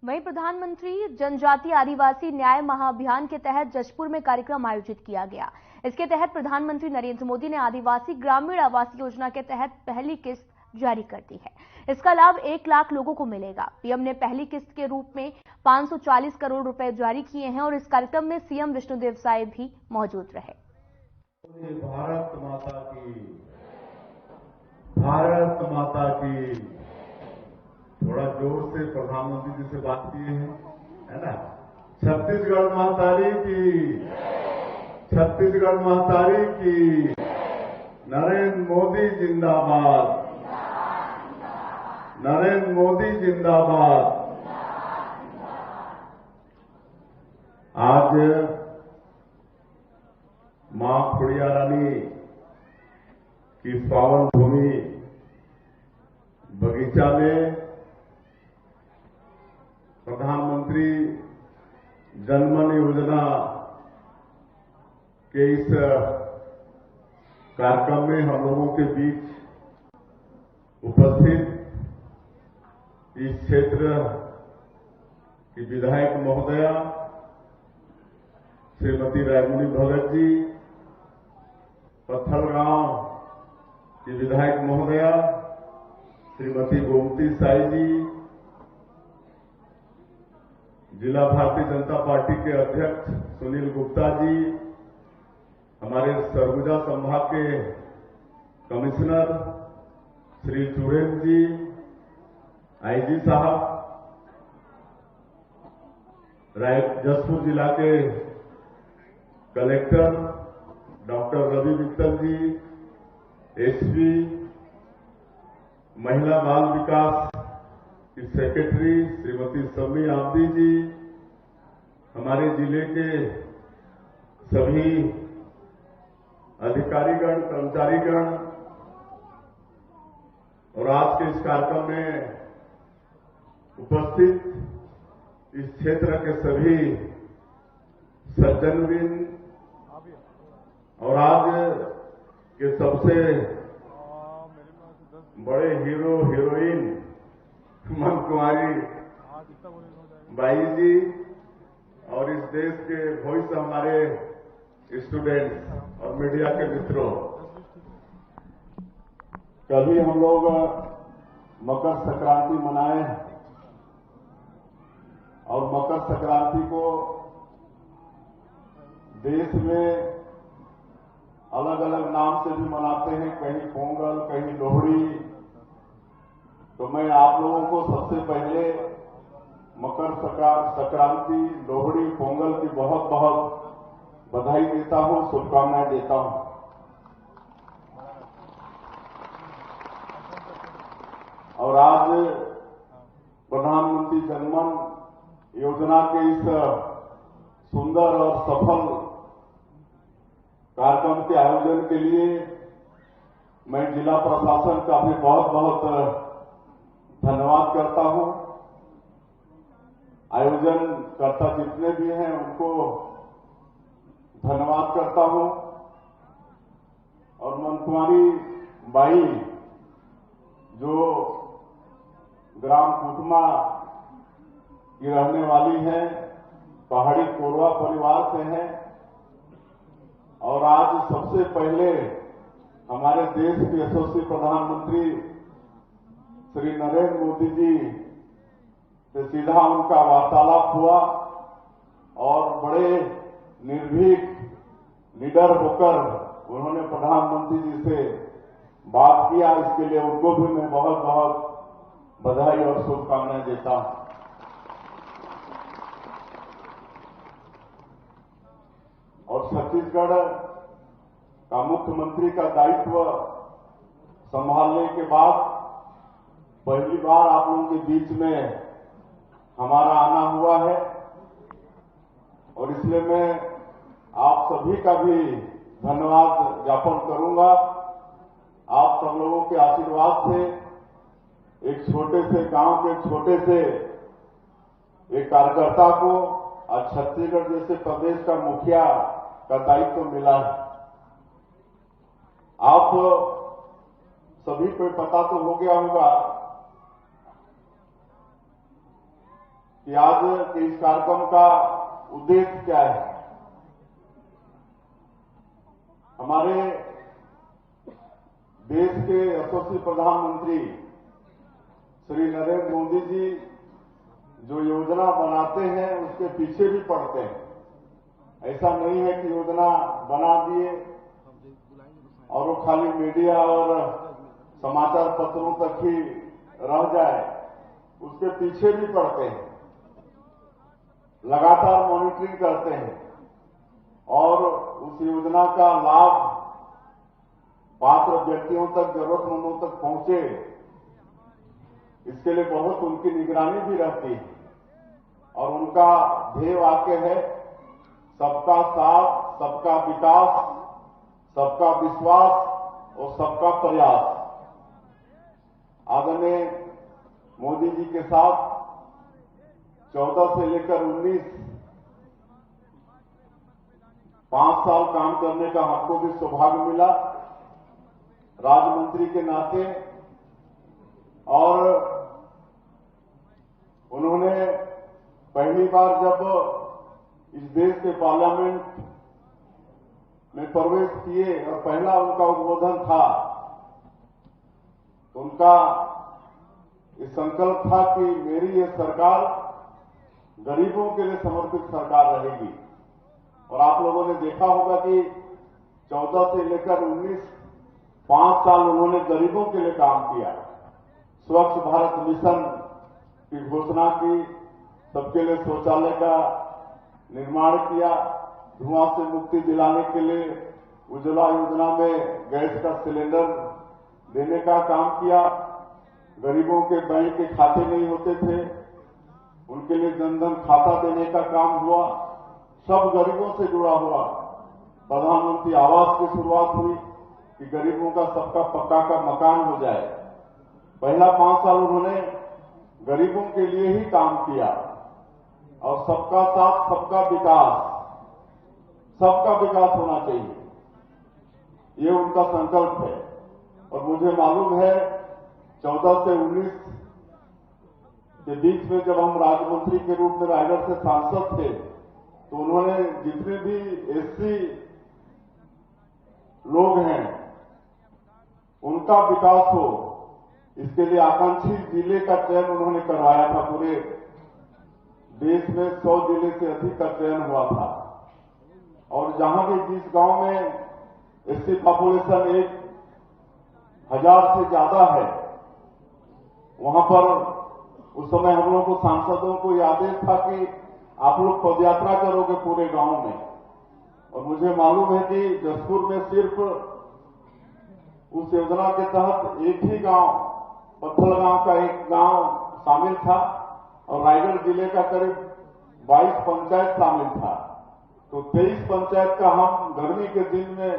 वहीं प्रधानमंत्री जनजातीय आदिवासी न्याय महाअभियान के तहत जशपुर में कार्यक्रम आयोजित किया गया। इसके तहत प्रधानमंत्री नरेंद्र मोदी ने आदिवासी ग्रामीण आवास योजना के तहत पहली किस्त जारी कर दी है। इसका लाभ 1 लाख लोगों को मिलेगा। पीएम ने पहली किस्त के रूप में 540 करोड़ रुपए जारी किए हैं और इस कार्यक्रम में सीएम विष्णुदेव साय भी मौजूद रहे। भारत माता की थोड़ा जोर से प्रधानमंत्री जी से बात किए हैं, है ना। छत्तीसगढ़ महातारी की नरेंद्र मोदी जिंदाबाद, नरेंद्र मोदी जिंदाबाद। आज मां खोड़िया रानी की पावन भूमि बगीचा में प्रधानमंत्री जनमन योजना के इस कार्यक्रम में हम लोगों के बीच उपस्थित इस क्षेत्र की विधायक महोदया श्रीमती रायमुनी भगत जी, पत्थलगांव की विधायक महोदया श्रीमती गोमती साई जी, जिला भारतीय जनता पार्टी के अध्यक्ष सुनील गुप्ता जी, हमारे सरगुजा संभाग के कमिश्नर श्री चुड़ैल जी, आईजी साहब, जशपुर जिला के कलेक्टर डॉक्टर रवि मित्तल जी, एसपी, महिला बाल विकास की सेक्रेटरी श्रीमती समी आब्दी जी, हमारे जिले के सभी अधिकारीगण, कर्मचारीगण और आज के इस कार्यक्रम में उपस्थित इस क्षेत्र के सभी सज्जनवृंद और आज के सबसे बड़े हीरो हीरोइन मन कुमारी बाई जी और इस देश के भविष्य हमारे स्टूडेंट्स और मीडिया के मित्रों, कभी हम लोग मकर संक्रांति मनाए और मकर संक्रांति को देश में अलग अलग नाम से भी मनाते हैं, कहीं पोंगल, कहीं लोहड़ी। तो मैं आप लोगों को सबसे पहले मकर संक्रांति, लोहड़ी, पोंगल की बहुत बहुत बधाई देता हूं, शुभकामनाएं देता हूं। और आज प्रधानमंत्री जनमन योजना के इस सुंदर और सफल कार्यक्रम के आयोजन के लिए मैं जिला प्रशासन का भी बहुत बहुत धन्यवाद करता हूं। आयोजन करता जितने भी हैं उनको धन्यवाद करता हूं। और मनकुमारी बाई जो ग्राम कुटमा की रहने वाली हैं, पहाड़ी कोरवा परिवार से हैं और आज सबसे पहले हमारे देश के यशस्वी प्रधानमंत्री श्री नरेंद्र मोदी जी से सीधा उनका वार्तालाप हुआ और बड़े निर्भीक लीडर होकर उन्होंने प्रधानमंत्री जी से बात किया। इसके लिए उनको भी मैं बहुत बहुत बधाई और शुभकामनाएं देता हूं। और छत्तीसगढ़ का मुख्यमंत्री का दायित्व संभालने के बाद पहली बार आप लोगों के बीच में हमारा आना हुआ है और इसलिए मैं आप सभी का भी धन्यवाद ज्ञापन करूंगा। आप सब लोगों के आशीर्वाद से एक छोटे से गांव के छोटे से एक कार्यकर्ता को आज छत्तीसगढ़ जैसे प्रदेश का मुखिया का दायित्व मिला है। आप सभी को पता तो हो गया होगा कि आज के इस कार्यक्रम का उद्देश्य क्या है। हमारे देश के यशस्वी प्रधानमंत्री श्री नरेंद्र मोदी जी जो योजना बनाते हैं उसके पीछे भी पड़ते हैं। ऐसा नहीं है कि योजना बना दिए और वो खाली मीडिया और समाचार पत्रों तक ही रह जाए, उसके पीछे भी पड़ते हैं, लगातार मॉनिटरिंग करते हैं और उस योजना का लाभ पात्र व्यक्तियों तक, जरूरतमंदों तक पहुंचे, इसके लिए बहुत उनकी निगरानी भी रहती है। और उनका ध्येय वाक्य है सबका साथ, सबका विकास, सबका विश्वास और सबका प्रयास। आदरणीय मोदी जी के साथ 14 से लेकर 19 5 साल काम करने का हमको भी सौभाग्य मिला राज्य मंत्री के नाते। और उन्होंने पहली बार जब इस देश के पार्लियामेंट में प्रवेश किए और पहला उनका उद्बोधन था, तो उनका ये संकल्प था कि मेरी ये सरकार गरीबों के लिए समर्पित सरकार रहेगी। और आप लोगों ने देखा होगा कि 14 से लेकर 19 5 साल उन्होंने गरीबों के लिए काम किया। स्वच्छ भारत मिशन की घोषणा की, सबके लिए शौचालय का निर्माण किया, धुआं से मुक्ति दिलाने के लिए उज्ज्वला योजना में गैस का सिलेंडर देने का काम किया। गरीबों के बैंक के खाते नहीं होते थे, उनके लिए जनधन खाता देने का काम हुआ। सब गरीबों से जुड़ा हुआ प्रधानमंत्री आवास की शुरुआत हुई कि गरीबों का सबका पक्का का मकान हो जाए। पहला 5 साल उन्होंने गरीबों के लिए ही काम किया। और सबका साथ, सबका विकास, सबका विकास होना चाहिए, ये उनका संकल्प है। और मुझे मालूम है 14 से 19 के बीच में जब हम राज्य मंत्री के रूप में रायगढ़ से सांसद थे, तो उन्होंने जितने भी एससी लोग हैं उनका विकास हो, इसके लिए आकांक्षी जिले का चयन उन्होंने करवाया था। पूरे देश में 100 जिले से अधिक का चयन हुआ था। और जहां भी जिस गांव में एससी पॉपुलेशन 1000 से ज्यादा है, वहां पर उस समय हम लोग को सांसदों को यह आदेश था कि आप लोग पदयात्रा करोगे पूरे गांव में। और मुझे मालूम है कि जसपुर में सिर्फ उस योजना के तहत एक ही गांव, पत्थल गांव का एक गांव शामिल था और रायगढ़ जिले का करीब 22 पंचायत शामिल था। तो 23 पंचायत का हम गर्मी के दिन में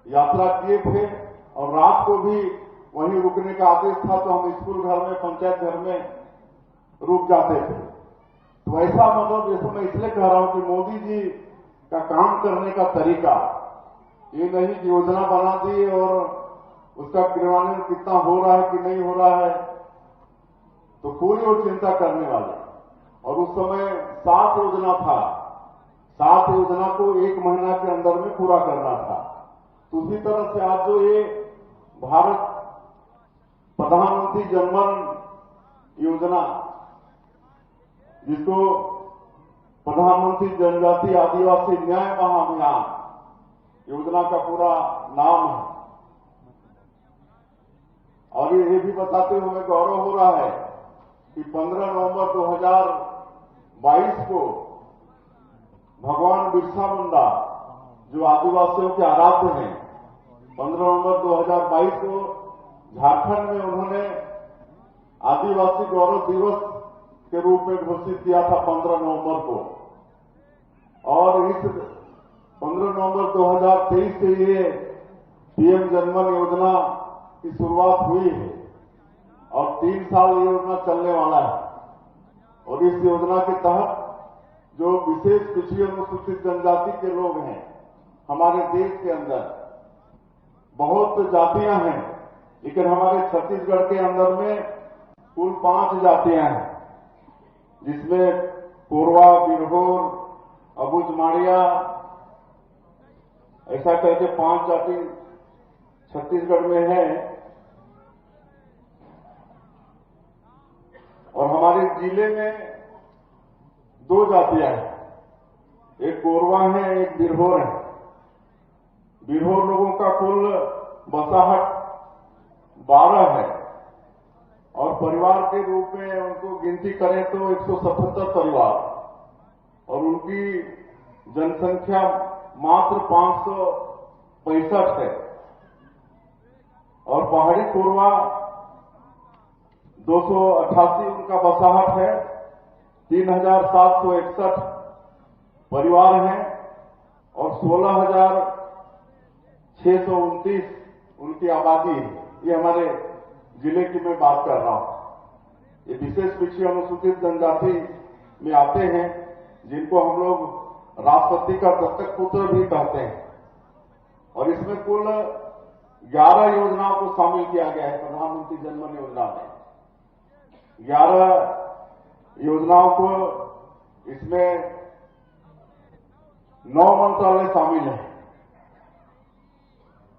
यात्रा किए थे और रात को भी वहीं रुकने का आदेश था, तो हम स्कूल घर में, पंचायत घर में रुक जाते थे। तो ऐसा मतलब जैसे मैं इसलिए कह रहा हूं कि मोदी जी का काम करने का तरीका ये नहीं कि योजना बना दी और उसका क्रियान्वयन कितना हो रहा है कि नहीं हो रहा है, तो पूरी वो चिंता करने वाले। और उस समय 7 योजना था, 7 योजना को 1 महीना के अंदर में पूरा करना था। तो उसी तरह से आज जो ये भारत प्रधानमंत्री जनधन योजना, जिसको प्रधानमंत्री जनजाति आदिवासी न्याय महाअभियान योजना का पूरा नाम है। और ये भी बताते हुए हमें गौरव हो रहा है कि 15 नवंबर 2022 को भगवान बिरसा मुंडा, जो आदिवासियों के आराध्य हैं, 15 नवंबर 2022 को झारखंड में उन्होंने आदिवासी गौरव दिवस के रूप में घोषित किया था 15 नवंबर को। और इस 15 नवंबर 2023 से ये पीएम जनधन योजना की शुरुआत हुई है और 3 साल ये योजना चलने वाला है। और इस योजना के तहत जो विशेष पिछड़ी अनुसूचित जनजाति के लोग हैं हमारे देश के अंदर, बहुत जातियां हैं, लेकिन हमारे छत्तीसगढ़ के अंदर में कुल 5 जातियां हैं। जिसमें कोरवा, बिरहोर, अबुझमाड़िया ऐसा करके 5 जाति छत्तीसगढ़ में है। और हमारे जिले में 2 जातियां हैं, एक कोरवा है, एक बिरहोर है। बिरहोर लोगों का कुल बसाहट 12 है और परिवार के रूप में उनको गिनती करें तो 177 परिवार और उनकी जनसंख्या मात्र 565 है। और पहाड़ी कोरवा 288 उनका बसाहट है, 3761 परिवार हैं और 16,629 उनकी आबादी है। ये हमारे जिले की मैं बात कर रहा हूं। ये विशेष पिछड़ी अनुसूचित जनजाति में आते हैं, जिनको हम लोग राष्ट्रपति का दत्तक पुत्र भी कहते हैं। और इसमें कुल 11 योजनाओं को शामिल किया गया है प्रधानमंत्री जनधन योजना में। 11 योजनाओं को इसमें 9 मंत्रालय शामिल हैं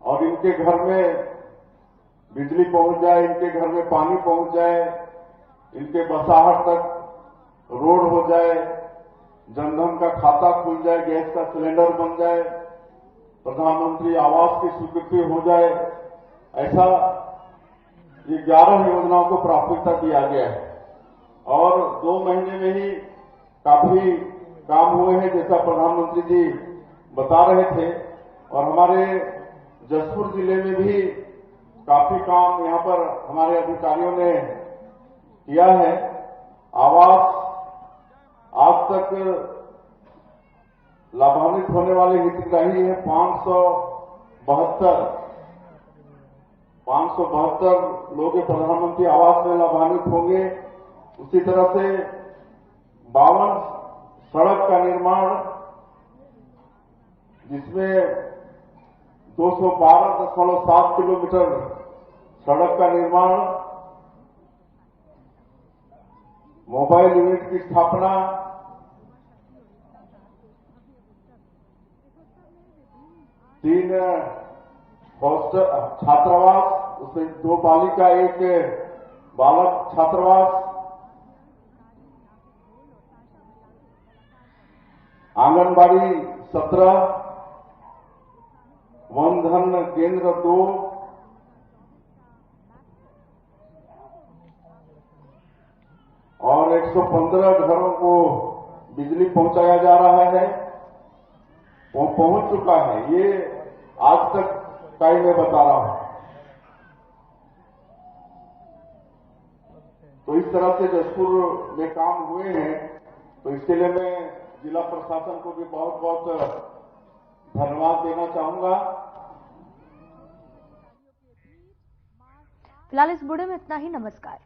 और इनके घर में बिजली पहुंच जाए, इनके घर में पानी पहुंच जाए, इनके बसाहट तक रोड हो जाए, जनधन का खाता खुल जाए, गैस का सिलेंडर बन जाए, प्रधानमंत्री आवास की स्वीकृति हो जाए, ऐसा ये 11 योजनाओं को प्राथमिकता दिया गया है। और 2 महीने में ही काफी काम हुए हैं, जैसा प्रधानमंत्री जी बता रहे थे। और हमारे जशपुर जिले में भी काफी काम यहां पर हमारे अधिकारियों ने किया है। आवास आज तक लाभान्वित होने वाले हितग्राही हैं 572 लोग प्रधानमंत्री आवास में लाभान्वित होंगे। उसी तरह से 52 सड़क का निर्माण, जिसमें 212.7 किलोमीटर सड़क का निर्माण, मोबाइल यूनिट की स्थापना, तीन हॉस्टल छात्रावास, उसमें 2 बालिका 1 बालक छात्रावास, आंगनबाड़ी 17, वन धन केंद्र 2, और 115 घरों को बिजली पहुंचाया जा रहा है। वो पहुंच चुका है, ये आज तक का ही मैं बता रहा हूं। तो इस तरह से जशपुर में काम हुए हैं। तो इसके लिए मैं जिला प्रशासन को भी बहुत बहुत धन्यवाद देना चाहूंगा। फिलहाल इस बुलेटिन में इतना ही। नमस्कार।